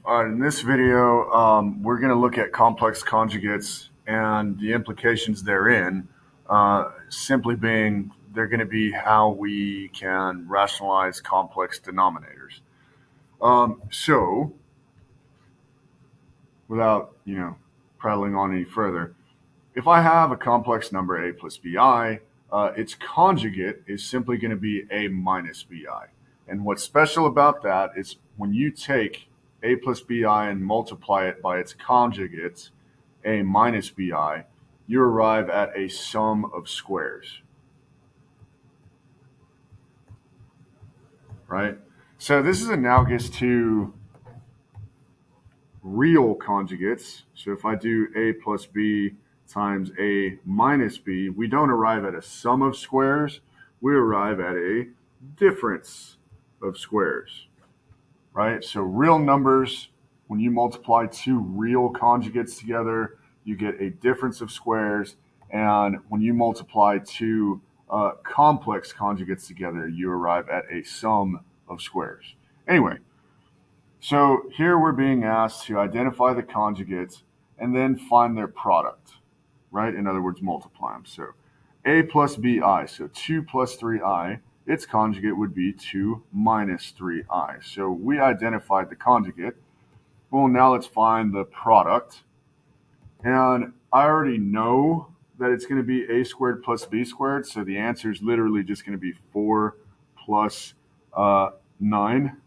In this video, we're going to look at complex conjugates and the implications therein, simply being they're going to be how we can rationalize complex denominators. So, without prattling on any further, if I have a complex number a plus bi, its conjugate is simply going to be a minus bi. And what's special about that is when you take a plus bi and multiply it by its conjugate, a minus bi, you arrive at a sum of squares, right? So this is analogous to real conjugates. So if I do a plus b times a minus b, we don't arrive at a sum of squares, we arrive at a difference of squares, right? So real numbers, when you multiply two real conjugates together, you get a difference of squares. And when you multiply two complex conjugates together, you arrive at a sum of squares. Anyway, so here we're being asked to identify the conjugates and then find their product, right? In other words, multiply them. So a plus bi, so 2 plus 3i, its conjugate would be 2 minus 3i. So we identified the conjugate. Well, now let's find the product. And I already know that it's going to be a squared plus b squared. So the answer is literally just going to be 4 plus 9,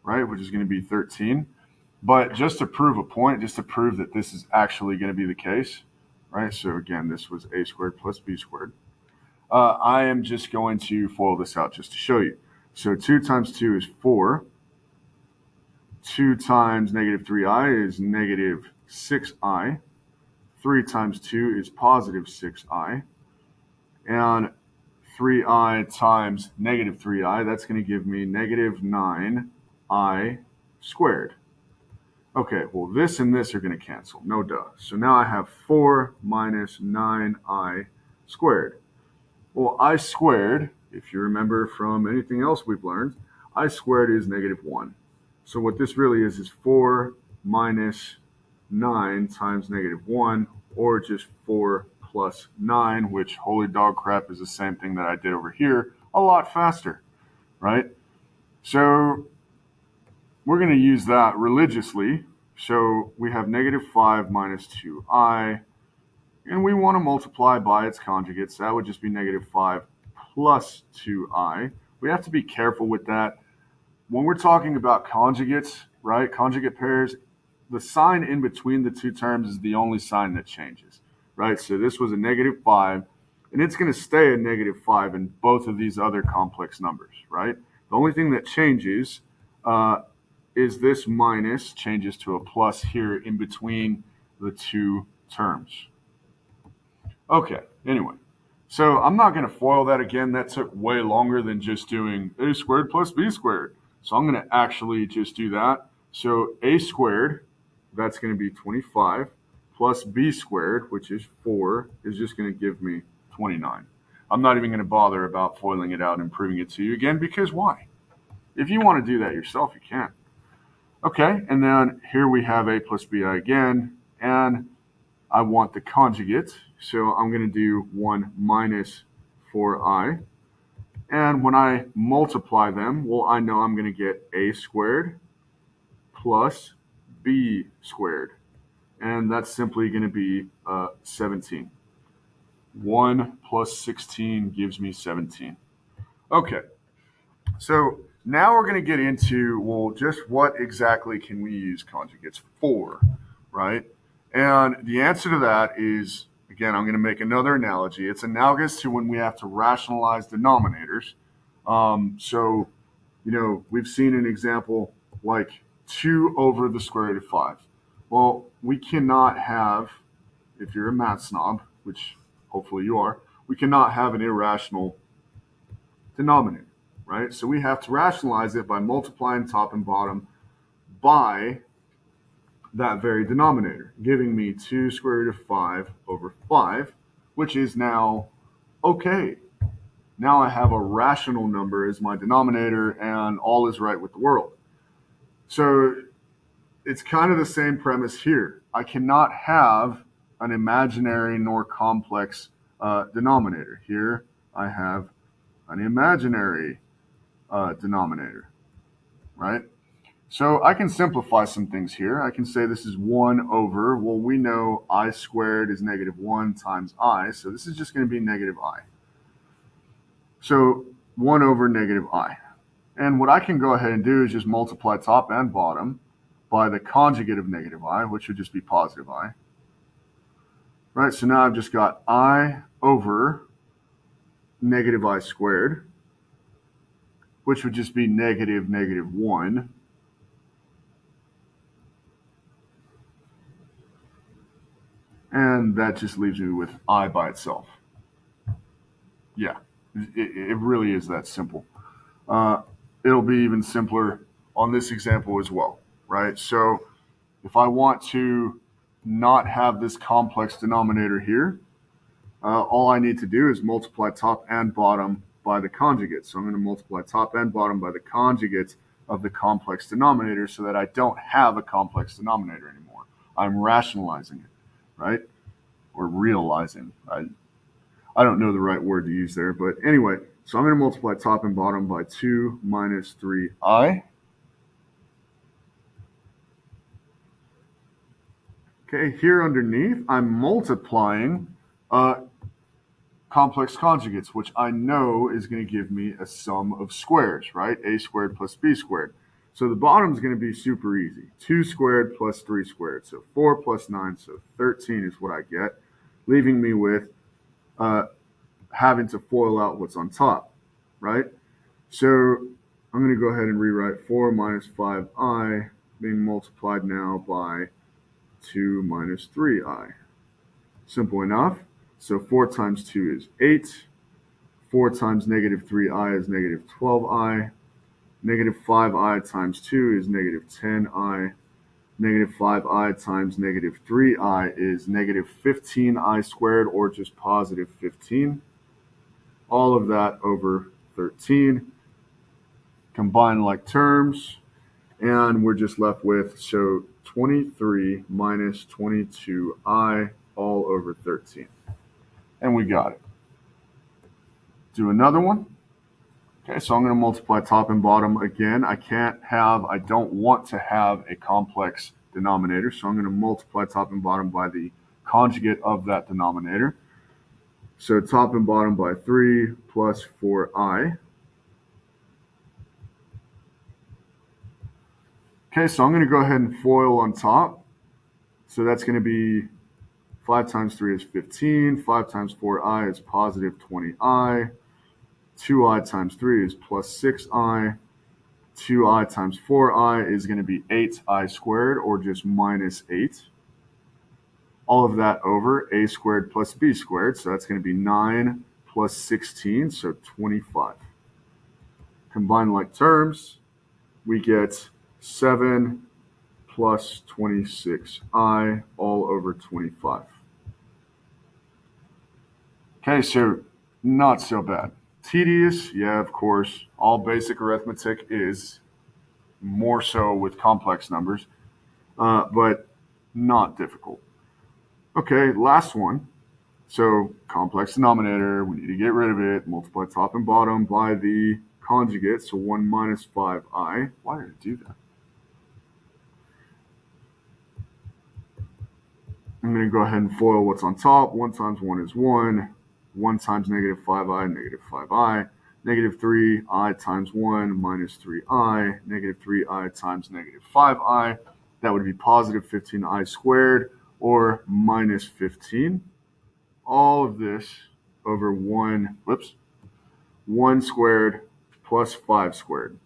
right, which is going to be 13. But just to prove a point, just to prove that this is actually going to be the case, right? So again, this was a squared plus b squared. I am just going to FOIL this out just to show you. So 2 times 2 is 4. 2 times negative 3i is negative 6i. 3 times 2 is positive 6i. And 3i times negative 3i, that's going to give me negative 9i squared. Okay, well, this and this are going to cancel. No duh. So now I have 4 minus 9i squared. Well, I squared, if you remember from anything else we've learned, I squared is negative 1. So what this really is 4 minus 9 times negative 1, or just 4 plus 9, which, holy dog crap, is the same thing that I did over here, a lot faster, right? So we're going to use that religiously. So we have negative 5 minus 2i, and we want to multiply by its conjugates. So that would just be negative 5 plus 2i. We have to be careful with that. When we're talking about conjugates, right, conjugate pairs, the sign in between the two terms is the only sign that changes, right? So this was a negative 5, and it's going to stay a negative 5 in both of these other complex numbers, right? The only thing that changes is this minus changes to a plus here in between the two terms. Okay, anyway, so I'm not going to FOIL that again. That took way longer than just doing a squared plus b squared. So I'm going to actually just do that. So a squared, that's going to be 25, plus b squared, which is 4, is just going to give me 29. I'm not even going to bother about FOILing it out and proving it to you again, because why? If you want to do that yourself, you can. Okay, and then here we have a plus bi again, and I want the conjugate, so I'm going to do 1 minus 4i. And when I multiply them, well, I know I'm going to get a squared plus b squared. And that's simply going to be 17. 1 plus 16 gives me 17. Okay, so now we're going to get into, well, just what exactly can we use conjugates for, right? And the answer to that is, again, I'm going to make another analogy. It's analogous to when we have to rationalize denominators. So, we've seen an example like 2 over the square root of 5. Well, we cannot have, if you're a math snob, which hopefully you are, we cannot have an irrational denominator, right? So we have to rationalize it by multiplying top and bottom by that very denominator, giving me 2 square root of 5 over 5, which is now okay. Now I have a rational number as my denominator, and all is right with the world. So it's kind of the same premise here. I cannot have an imaginary nor complex denominator. Here I have an imaginary denominator, right? So I can simplify some things here. I can say this is 1 over, well, we know I squared is negative 1 times I, so this is just going to be negative I. So 1 over negative I. And what I can go ahead and do is just multiply top and bottom by the conjugate of negative I, which would just be positive I. Right, so now I've just got I over negative I squared, which would just be negative 1. And that just leaves me with I by itself. Yeah, it really is that simple. It'll be even simpler on this example as well, right? So if I want to not have this complex denominator here, all I need to do is multiply top and bottom by the conjugate. So I'm going to multiply top and bottom by the conjugate of the complex denominator so that I don't have a complex denominator anymore. I'm rationalizing it, right? Or realizing. I don't know the right word to use there, but anyway, so I'm going to multiply top and bottom by 2 minus 3i. Okay, here underneath, I'm multiplying complex conjugates, which I know is going to give me a sum of squares, right? A squared plus b squared. So the bottom is going to be super easy. 2 squared plus 3 squared. So 4 plus 9, so 13 is what I get, leaving me with having to FOIL out what's on top, right? So I'm going to go ahead and rewrite 4 minus 5i being multiplied now by 2 minus 3i. Simple enough. So 4 times 2 is 8. 4 times negative 3i is negative 12i. Negative 5i times 2 is negative 10i. Negative 5i times negative 3i is negative 15i squared, or just positive 15. All of that over 13. Combine like terms, and we're just left with, so 23 minus 22i all over 13. And we got it. Do another one. Okay, so I'm going to multiply top and bottom again. I don't want to have a complex denominator, so I'm going to multiply top and bottom by the conjugate of that denominator. So top and bottom by 3 plus 4i. Okay, so I'm going to go ahead and FOIL on top. So that's going to be 5 times 3 is 15. 5 times 4i is positive 20i. 2i times 3 is plus 6i. 2i times 4i is going to be 8i squared, or just minus 8. All of that over a squared plus b squared. So that's going to be 9 plus 16, so 25. Combine like terms, we get 7 plus 26i all over 25. Okay, so not so bad. Tedious, yeah, of course. All basic arithmetic is, more so with complex numbers, but not difficult. Okay, last one. So complex denominator, we need to get rid of it. Multiply top and bottom by the conjugate, so 1 minus 5i. Why did it do that? I'm going to go ahead and FOIL what's on top. 1 times 1 is 1. 1 times negative 5i, negative 5i. Negative 3i times 1 minus 3i. Negative 3i times negative 5i. That would be positive 15i squared, or minus 15. All of this over 1 squared plus 5 squared.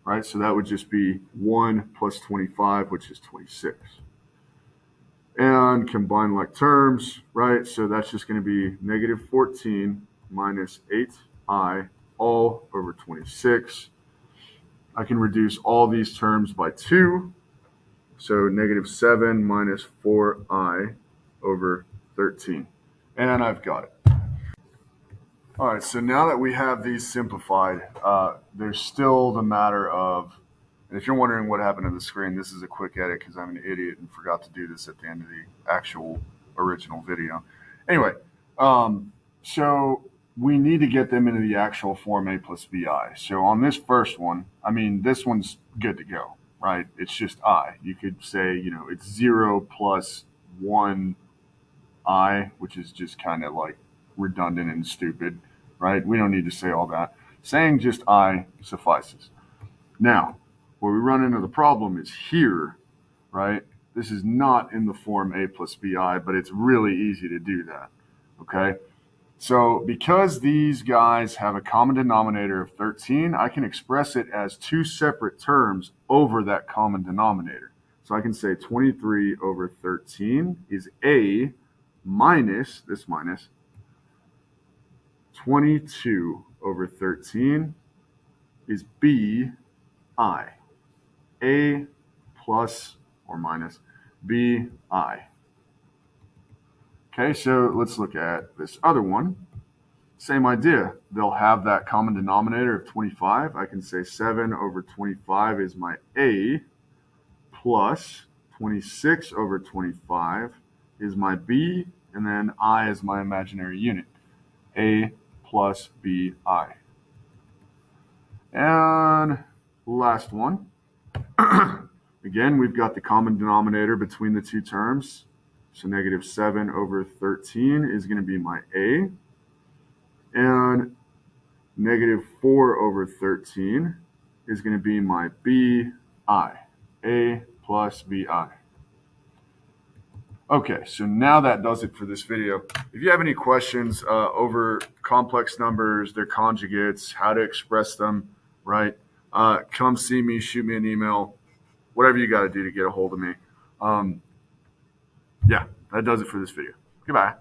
Right, so that would just be 1 plus 25, which is 26. And combine like terms, right? So that's just going to be negative 14 minus 8i all over 26. I can reduce all these terms by 2. So negative 7 minus 4i over 13. And I've got it. All right, so now that we have these simplified, there's still the matter of And if you're wondering what happened to the screen, this is a quick edit because I'm an idiot and forgot to do this at the end of the actual original video. Anyway, so we need to get them into the actual form A plus BI. So on this first one, I mean, this one's good to go, right? It's just I. You could say, it's 0 plus 1 I, which is just kind of like redundant and stupid, right? We don't need to say all that. Saying just I suffices. Now, where we run into the problem is here, right? This is not in the form A plus BI, but it's really easy to do that, okay? So because these guys have a common denominator of 13, I can express it as two separate terms over that common denominator. So I can say 23 over 13 is A minus, this minus, 22 over 13 is B I. A plus or minus B I. Okay, so let's look at this other one. Same idea. They'll have that common denominator of 25. I can say 7 over 25 is my A plus 26 over 25 is my B, and then I is my imaginary unit. A plus BI. And last one. Again, we've got the common denominator between the two terms. So negative 7 over 13 is going to be my A. And negative 4 over 13 is going to be my BI. A plus BI. Okay, so now that does it for this video. If you have any questions over complex numbers, their conjugates, how to express them, right, come see me, shoot me an email, whatever you got to do to get a hold of me. Yeah, that does it for this video. Goodbye.